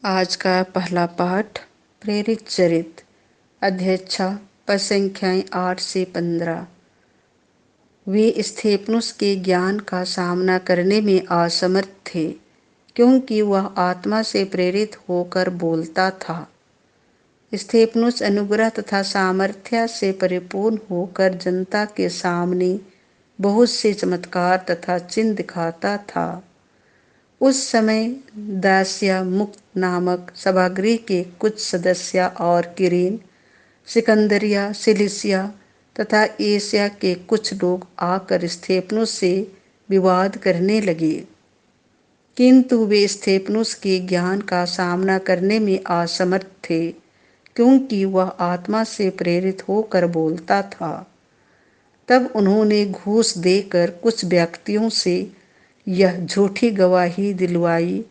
आज का पहला पाठ प्रेरित चरित अध्याय 6 पद संख्याएं 8 से 15। वे स्तेफनुस के ज्ञान का सामना करने में असमर्थ थे, क्योंकि वह आत्मा से प्रेरित होकर बोलता था। स्तेफनुस अनुग्रह तथा सामर्थ्य से परिपूर्ण होकर जनता के सामने बहुत से चमत्कार तथा चिन्ह दिखाता था। उस समय दासिया मुक्त नामक सभागृह के कुछ सदस्य और किरेन, सिकंदरिया, सिलिसिया तथा एशिया के कुछ लोग आकर स्तेफनुस से विवाद करने लगे, किंतु वे स्तेफनुस के ज्ञान का सामना करने में असमर्थ थे, क्योंकि वह आत्मा से प्रेरित होकर बोलता था। तब उन्होंने घूस देकर कुछ व्यक्तियों से यह झूठी गवाही दिलवाई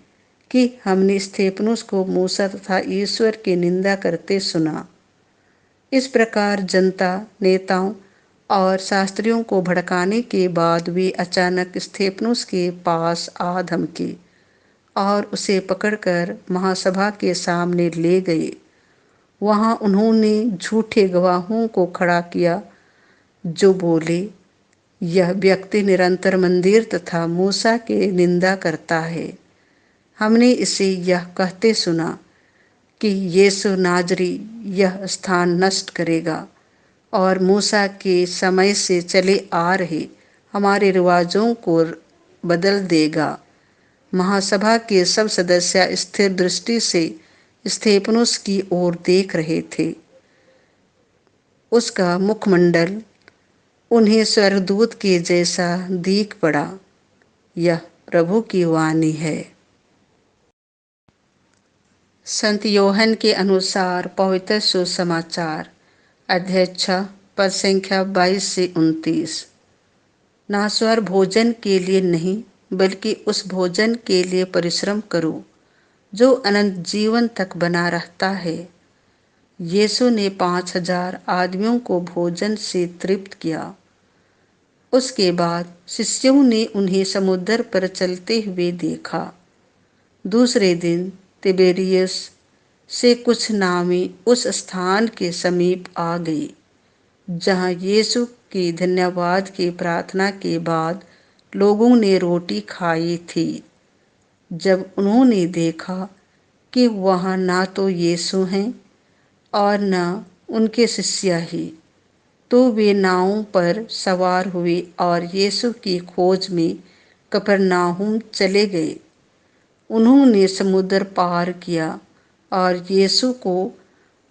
कि हमने स्तेफनुस को मूसा तथा ईश्वर की निंदा करते सुना। इस प्रकार जनता, नेताओं और शास्त्रियों को भड़काने के बाद वे अचानक स्तेफनुस के पास आ धमके और उसे पकड़कर महासभा के सामने ले गए। वहां उन्होंने झूठे गवाहों को खड़ा किया, जो बोले, यह व्यक्ति निरंतर मंदिर तथा मूसा की निंदा करता है। हमने इसे यह कहते सुना कि यीशु नाजरी यह स्थान नष्ट करेगा और मूसा के समय से चले आ रहे हमारे रिवाजों को बदल देगा। महासभा के सब सदस्य स्थिर दृष्टि से स्तेफनुस की ओर देख रहे थे। उसका मुखमंडल उन्हें स्वर्गदूत के जैसा दीख पड़ा। यह प्रभु की वाणी है। संत योहन के अनुसार पवित्र सुसमाचार अध्याय 6 पद संख्या 22 से 29। नाश्वर भोजन के लिए नहीं, बल्कि उस भोजन के लिए परिश्रम करो जो अनंत जीवन तक बना रहता है। यीशु ने 5000 आदमियों को भोजन से तृप्त किया। उसके बाद शिष्यों ने उन्हें समुद्र पर चलते हुए देखा। दूसरे दिन तिबेरियस से कुछ नावें उस स्थान के समीप आ गई जहां यीशु की धन्यवाद की प्रार्थना के बाद लोगों ने रोटी खाई थी। जब उन्होंने देखा कि वहां ना तो यीशु हैं और न उनके शिष्य ही, तो वे नावों पर सवार हुए और यीशु की खोज में कफरनाहुम चले गए। उन्होंने समुद्र पार किया और यीशु को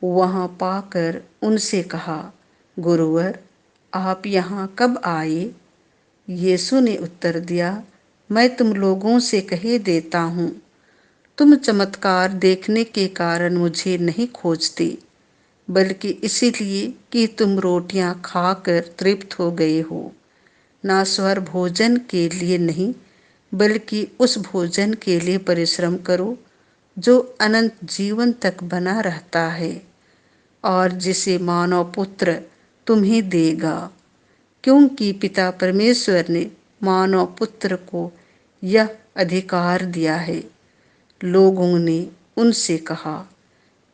वहां पाकर उनसे कहा, गुरुवर, आप यहाँ कब आए? यीशु ने उत्तर दिया, मैं तुम लोगों से कहे देता हूँ, तुम चमत्कार देखने के कारण मुझे नहीं खोजते, बल्कि इसीलिए कि तुम रोटियां खाकर तृप्त हो गए हो। नाश्वर भोजन के लिए नहीं, बल्कि उस भोजन के लिए परिश्रम करो जो अनंत जीवन तक बना रहता है और जिसे मानव पुत्र तुम्हें देगा, क्योंकि पिता परमेश्वर ने मानव पुत्र को यह अधिकार दिया है। लोगों ने उनसे कहा,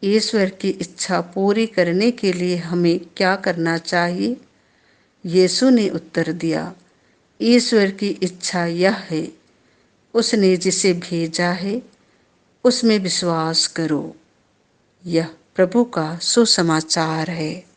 ईश्वर की इच्छा पूरी करने के लिए हमें क्या करना चाहिए? यीशु ने उत्तर दिया, ईश्वर की इच्छा यह है, उसने जिसे भेजा है उसमें विश्वास करो। यह प्रभु का सुसमाचार है।